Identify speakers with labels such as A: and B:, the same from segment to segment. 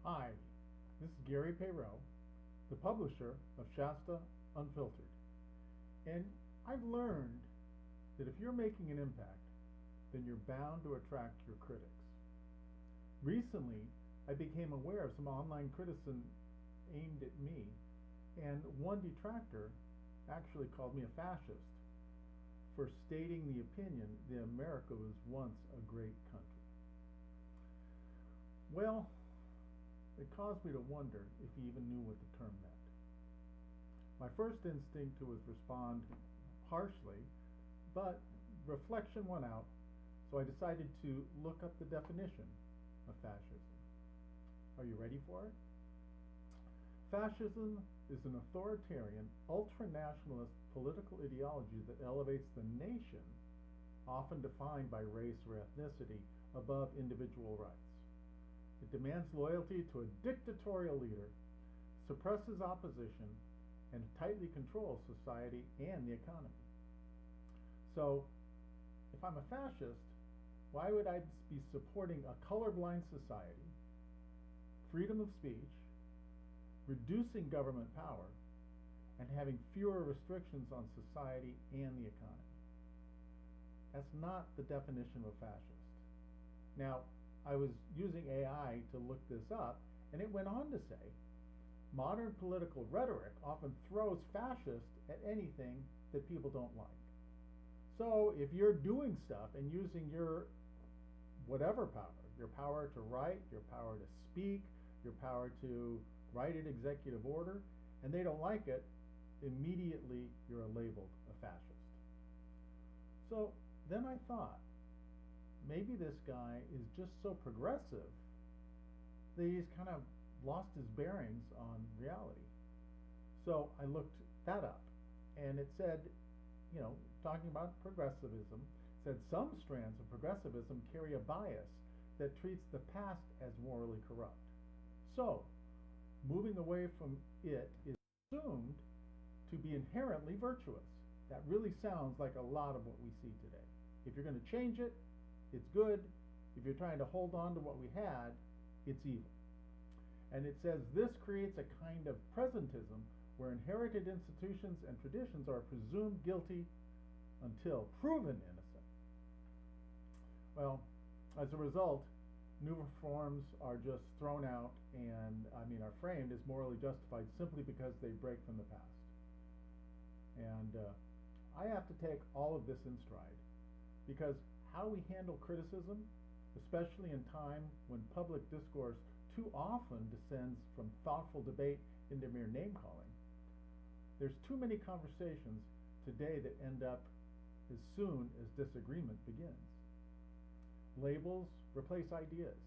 A: Hi, this is Gary Payrow, the publisher of Shasta, Unfiltered. And I've learned that if you're making an impact, then you're bound to attract your critics. Recently, I became aware of some online criticism aimed at me, and one detractor actually called me a fascist for stating the opinion that America was once a great country. Well, it caused me to wonder if he even knew what the term meant. My first instinct was respond harshly, but reflection won out, so I decided to look up the definition of fascism. Are you ready for it? Fascism is an authoritarian, ultranationalist political ideology that elevates the nation, often defined by race or ethnicity, above individual rights. It demands loyalty to a dictatorial leader, suppresses opposition, and tightly controls society and the economy. So, if I'm a fascist, why would I be supporting a colorblind society, freedom of speech, reducing government power, and having fewer restrictions on society and the economy? That's not the definition of a fascist. Now, I was using AI to look this up, and it went on to say, modern political rhetoric often throws fascist at anything that people don't like. So if you're doing stuff and using your whatever power, your power to write, your power to speak, your power to write an executive order, and they don't like it, immediately you're labeled a fascist. So then I thought, maybe this guy is just so progressive that he's kind of lost his bearings on reality. So I looked that up, and it said, talking about progressivism, said some strands of progressivism carry a bias that treats the past as morally corrupt. So, moving away from it is assumed to be inherently virtuous. That really sounds like a lot of what we see today. If you're going to change it, it's good. If you're trying to hold on to what we had, it's evil. And it says this creates a kind of presentism where inherited institutions and traditions are presumed guilty until proven innocent. Well, as a result, new reforms are just thrown out and, are framed as morally justified simply because they break from the past. And I have to take all of this in stride, because how we handle criticism, especially in time when public discourse too often descends from thoughtful debate into mere name-calling, there's too many conversations today that end up as soon as disagreement begins. Labels replace ideas,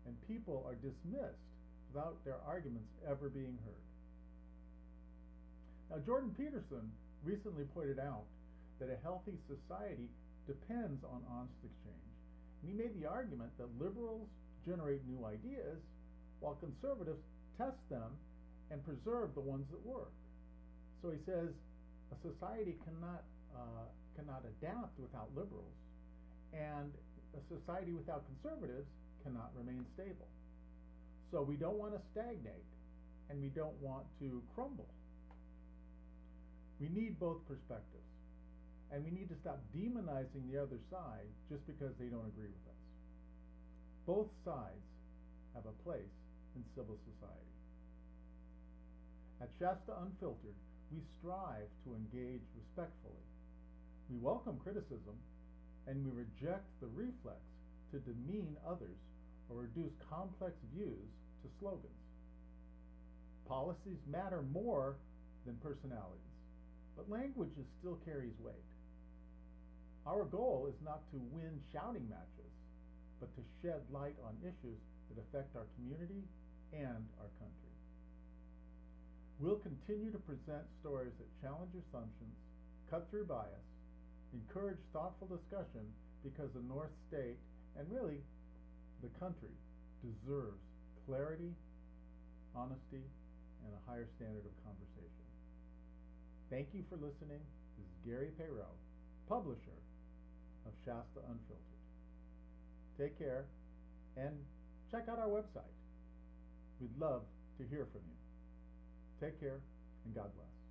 A: and people are dismissed without their arguments ever being heard. Now, Jordan Peterson recently pointed out that a healthy society depends on honest exchange, and he made the argument that liberals generate new ideas while conservatives test them and preserve the ones that work. So he says a society cannot adapt without liberals, and a society without conservatives cannot remain stable. So we don't want to stagnate, and we don't want to crumble. We need both perspectives, and we need to stop demonizing the other side just because they don't agree with us. Both sides have a place in civil society. At Shasta Unfiltered, we strive to engage respectfully. We welcome criticism, and we reject the reflex to demean others or reduce complex views to slogans. Policies matter more than personalities, but language still carries weight. Our goal is not to win shouting matches, but to shed light on issues that affect our community and our country. We'll continue to present stories that challenge assumptions, cut through bias, encourage thoughtful discussion, because the North State, and really the country, deserves clarity, honesty, and a higher standard of conversation. Thank you for listening. This is Gary Payrow, publisher of Shasta Unfiltered. Take care, and check out our website, We'd love to hear from you. Take care, and God bless.